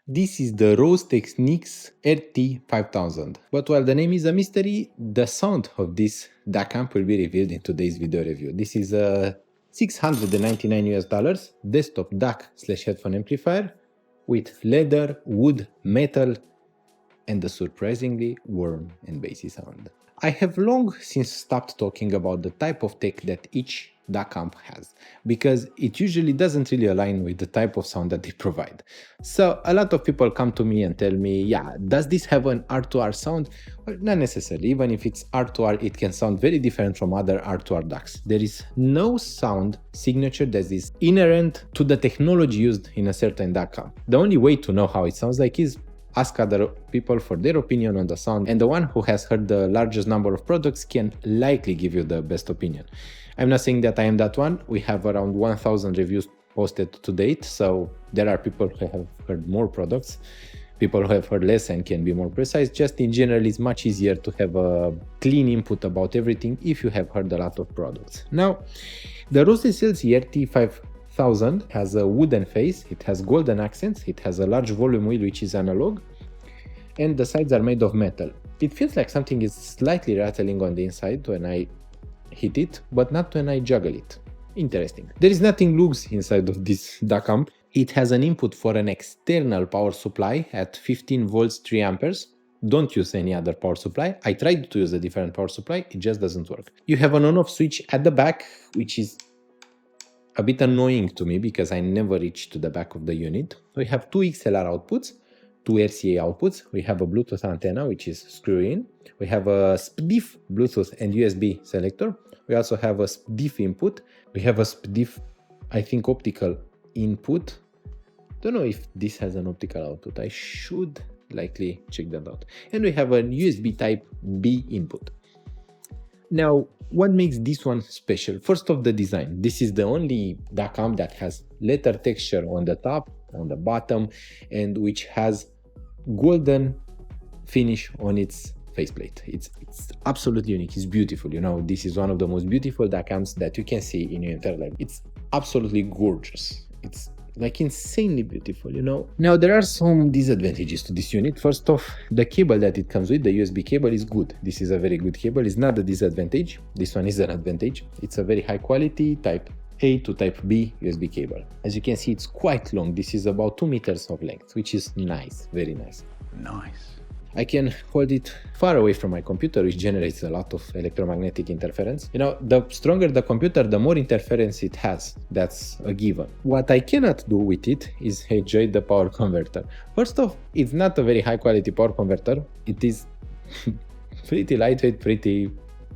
This is the Technics RT-5000. But while the name is a mystery, the sound of this DAC amp will be revealed in today's video review. This is a $699 desktop DAC/headphone amplifier with leather, wood, metal, and a surprisingly warm and bassy sound. I have long since stopped talking about the type of tech that each DAC amp has, because it usually doesn't really align with the type of sound that they provide. So a lot of people come to me and tell me, yeah, does this have an R2R sound? Well, not necessarily. Even if it's R2R, it can sound very different from other R2R DACs. There is no sound signature that is inherent to the technology used in a certain DAC amp. The only way to know how it sounds like is ask other people for their opinion on the sound, and the one who has heard the largest number of products can likely give you the best opinion. I'm not saying that I am that one. We have around 1000 reviews posted to date, so there are people who have heard more products, people who have heard less and can be more precise. Just in general, it's much easier to have a clean input about everything if you have heard a lot of products. Now, the Roseselsa RT-5000 has a wooden face, it has golden accents, it has a large volume wheel which is analog, and the sides are made of metal. It feels like something is slightly rattling on the inside when I hit it, but not when I juggle it. Interesting. There is nothing loose inside of this DAC amp. It has an input for an external power supply at 15 volts 3 amperes. Don't use any other power supply. I tried to use a different power supply, it just doesn't work. You have an on-off switch at the back, which is a bit annoying to me because I never reach to the back of the unit. We have two XLR outputs, two RCA outputs. We have a Bluetooth antenna, which is screw-in. We have a SPDIF Bluetooth and USB selector. We also have a SPDIF input. We have a SPDIF, I think, optical input. Don't know if this has an optical output. I should likely check that out. And we have a USB type B input. Now, what makes this one special? First off, the design. This is the only DAC amp that has leather texture on the top, on the bottom, and which has golden finish on its faceplate. It's absolutely unique. It's beautiful. You know, this is one of the most beautiful DAC amps that you can see in your entire life. It's absolutely gorgeous. It's like insanely beautiful, you know. Now, there are some disadvantages to this unit. First off, the cable that it comes with, the USB cable, is good. This is a very good cable. It's not a disadvantage. This one is an advantage. It's a very high quality type A to type B USB cable. As you can see, it's quite long. This is about 2 meters of length, which is nice, very nice. Nice. I can hold it far away from my computer, which generates a lot of electromagnetic interference. You know, the stronger the computer, the more interference it has. That's a given. What I cannot do with it is enjoy the power converter. First off, it's not a very high quality power converter. It is pretty lightweight, pretty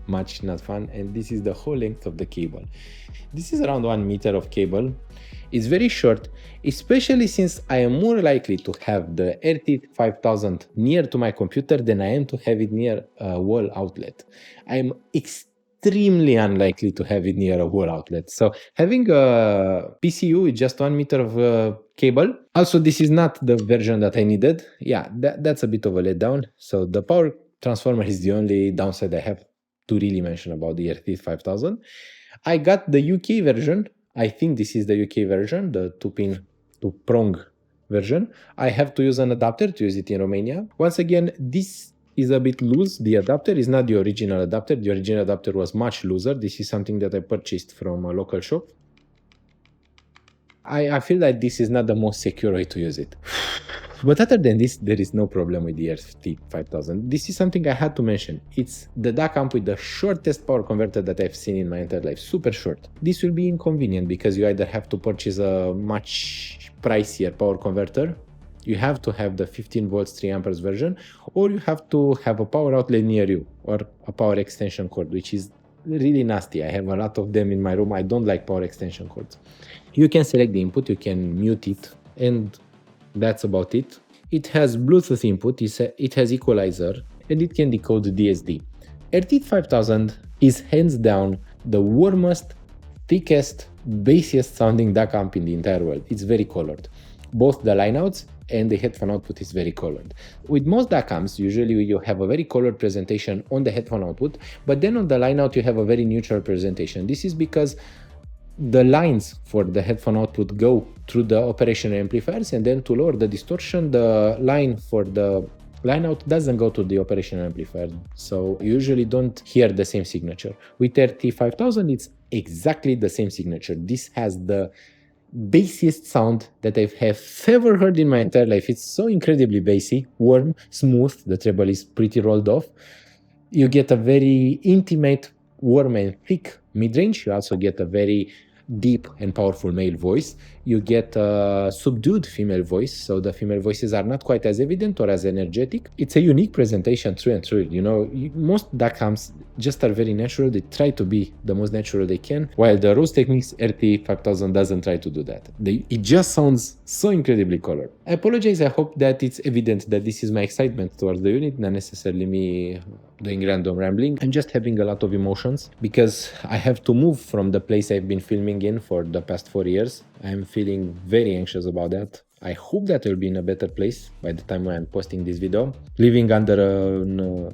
much not fun, and this is the whole length of the cable. This is around 1 meter of cable. It's very short, especially since I am more likely to have the RT-5000 near to my computer than I am to have it near a wall outlet. I am extremely unlikely to have it near a wall outlet. So having a PCU with just 1 meter of cable. Also, this is not the version that I needed. Yeah, that's a bit of a letdown. So the power transformer is the only downside I have to really mention about the RT-5000. I got the UK version. I think this is the UK version, the 2-pin, 2-prong version. I have to use an adapter to use it in Romania. Once again, this is a bit loose. The adapter is not the original adapter. The original adapter was much looser. This is something that I purchased from a local shop. I feel like this is not the most secure way to use it. But other than this, there is no problem with the RT-5000. This is something I had to mention. It's the DAC amp with the shortest power converter that I've seen in my entire life. Super short. This will be inconvenient because you either have to purchase a much pricier power converter, you have to have the 15 volts 3 amperes version, or you have to have a power outlet near you, or a power extension cord, which is really nasty. I have a lot of them in my room. I don't like power extension cords. You can select the input, you can mute it, and that's about it. It has Bluetooth input, it has equalizer, and it can decode DSD. RT-5000 is hands down the warmest, thickest, bassiest sounding DAC amp in the entire world. It's very colored. Both the lineouts and the headphone output is very colored. With most DAC amps, usually you have a very colored presentation on the headphone output, but then on the lineout you have a very neutral presentation. This is because the lines for the headphone output go through the operational amplifiers, and then to lower the distortion, the line for the line out doesn't go to the operational amplifier, so you usually don't hear the same signature. With RT-5000, it's exactly the same signature. This has the bassiest sound that I have ever heard in my entire life. It's so incredibly bassy, warm, smooth. The treble is pretty rolled off. You get a very intimate, warm and thick mid-range. You also get a very deep and powerful male voice. You get a subdued female voice, so the female voices are not quite as evident or as energetic. It's a unique presentation through and through. You know, most DAC amps just are very natural. They try to be the most natural they can, while the Rose Technics RT-5000 doesn't try to do that. It just sounds so incredibly colored. I apologize, I hope that it's evident that this is my excitement towards the unit, not necessarily me doing random rambling. I'm just having a lot of emotions because I have to move from the place I've been filming in for the past 4 years. I'm feeling very anxious about that. I hope that I'll be in a better place by the time when I'm posting this video. Living under a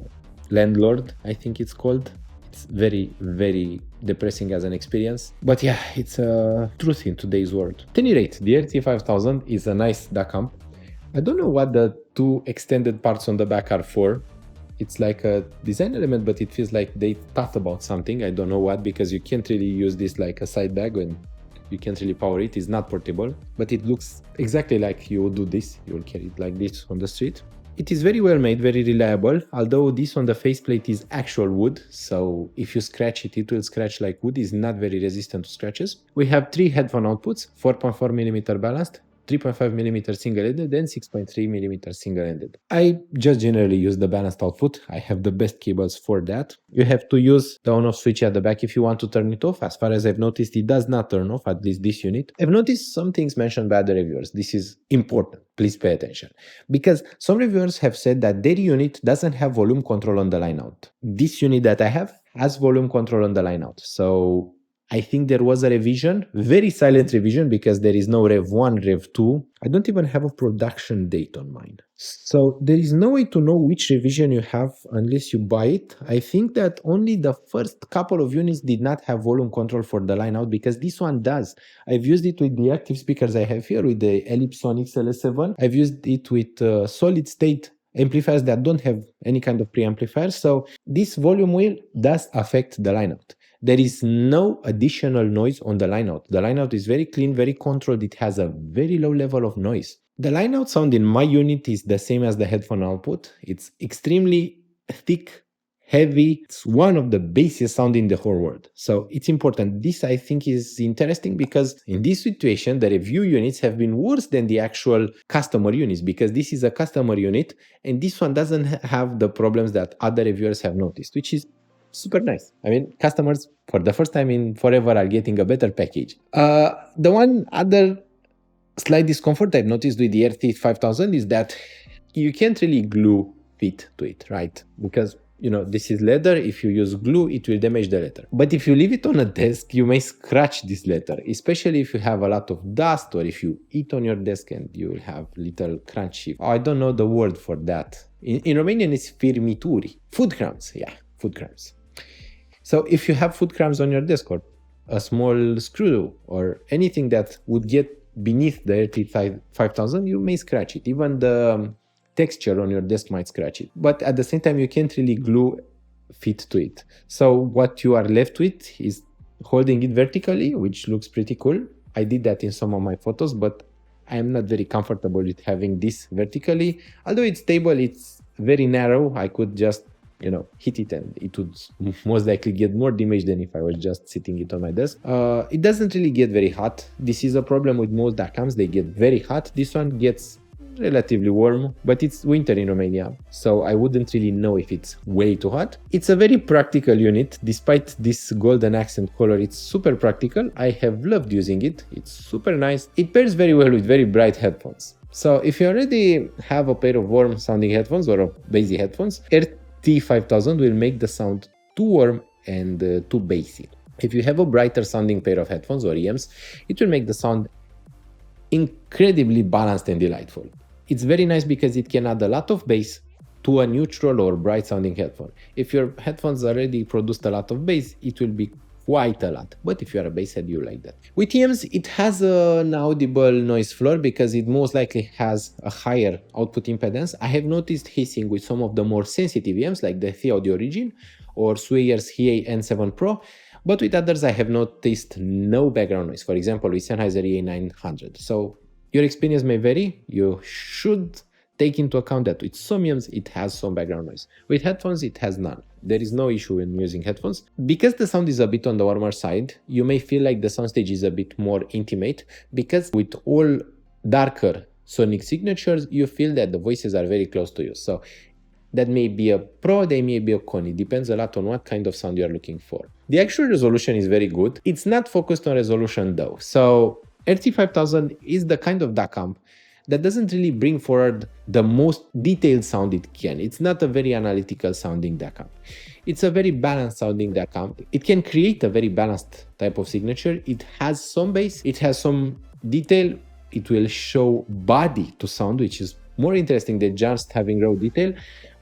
landlord, I think it's called. It's very, very depressing as an experience. But yeah, it's a truth in today's world. At any rate, the RT-5000 is a nice DAC amp. I don't know what the two extended parts on the back are for. It's like a design element, but it feels like they thought about something. I don't know what, because you can't really use this like a side bag when you can't really power it. It's not portable, but it looks exactly like you would do this. You will carry it like this on the street. It is very well made, very reliable, although this on the faceplate is actual wood, so if you scratch it, it will scratch like wood. It's not very resistant to scratches. We have 3 headphone outputs, 4.4mm balanced, 3.5mm single-ended and 6.3mm single-ended. I just generally use the balanced output. I have the best cables for that. You have to use the on-off switch at the back if you want to turn it off. As far as I've noticed, it does not turn off, at least this unit. I've noticed some things mentioned by other reviewers. This is important. Please pay attention. Because some reviewers have said that their unit doesn't have volume control on the line out. This unit that I have has volume control on the line out. So I think there was a revision, very silent revision, because there is no Rev 1, Rev 2. I don't even have a production date on mine. So there is no way to know which revision you have unless you buy it. I think that only the first couple of units did not have volume control for the line out, because this one does. I've used it with the active speakers I have here, with the Ellipson XLS7. I've used it with solid state amplifiers that don't have any kind of preamplifier. So this volume wheel does affect the line out. There is no additional noise on the line out. The line out is very clean, very controlled. It has a very low level of noise. The line out sound in my unit is the same as the headphone output. It's extremely thick, heavy. It's one of the bassiest sound in the whole world. So it's important. This, I think, is interesting because in this situation, the review units have been worse than the actual customer units, because this is a customer unit and this one doesn't have the problems that other reviewers have noticed, which is super nice. I mean, customers for the first time in forever are getting a better package. The one other slight discomfort I've noticed with the RT-5000 is that you can't really glue feet to it, right? Because, you know, this is leather. If you use glue, it will damage the leather. But if you leave it on a desk, you may scratch this leather, especially if you have a lot of dust or if you eat on your desk and you will have little crunchy. Oh, I don't know the word for that. In Romanian, it's firmituri. Food crumbs. Yeah, food crumbs. So if you have food crumbs on your desk or a small screw or anything that would get beneath the RT-5000, you may scratch it. Even the texture on your desk might scratch it. But at the same time, you can't really glue feet to it. So what you are left with is holding it vertically, which looks pretty cool. I did that in some of my photos, but I am not very comfortable with having this vertically. Although it's stable, it's very narrow. I could just, you know, hit it and it would most likely get more damage than if I was just sitting it on my desk. It doesn't really get very hot. This is a problem with most DAC amps. They get very hot. This one gets relatively warm, but it's winter in Romania, so I wouldn't really know if it's way too hot. It's a very practical unit. Despite this golden accent color, it's super practical. I have loved using it. It's super nice. It pairs very well with very bright headphones. So if you already have a pair of warm sounding headphones or bassy headphones, RT-5000 will make the sound too warm and too bassy. If you have a brighter sounding pair of headphones or EMs, it will make the sound incredibly balanced and delightful. It's very nice because it can add a lot of bass to a neutral or bright sounding headphone. If your headphones already produced a lot of bass, it will be quite a lot. But if you are a bass head, you like that. With EMs, it has an audible noise floor because it most likely has a higher output impedance. I have noticed hissing with some of the more sensitive EMs like the The Audio Origin or Swayer's EA N7 Pro, but with others I have noticed no background noise, for example with Sennheiser EA900. So your experience may vary. You should take into account that with some EMs it has some background noise. With headphones it has none. There is no issue when using headphones. Because the sound is a bit on the warmer side, you may feel like the soundstage is a bit more intimate, because with all darker sonic signatures you feel that the voices are very close to you. So that may be a pro, they may be a con. It depends a lot on what kind of sound you are looking for. The actual resolution is very good. It's not focused on resolution though. So RT-5000 is the kind of DAC amp that doesn't really bring forward the most detailed sound it can. It's not a very analytical sounding DAC amp. It's a very balanced sounding DAC amp. It can create a very balanced type of signature. It has some bass, it has some detail. It will show body to sound, which is more interesting than just having raw detail,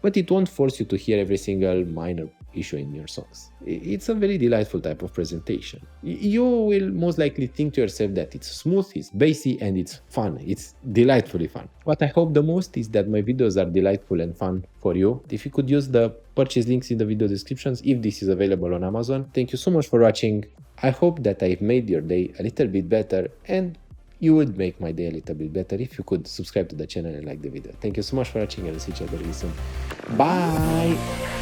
but it won't force you to hear every single minor issue in your songs. It's a very delightful type of presentation. You will most likely think to yourself that it's smooth, it's bassy, and it's fun. It's delightfully fun. What I hope the most is that my videos are delightful and fun for you. If you could use the purchase links in the video descriptions if this is available on Amazon. Thank you so much for watching. I hope that I've made your day a little bit better, and you would make my day a little bit better if you could subscribe to the channel and like the video. Thank you so much for watching, and I'll see each other really soon. Bye!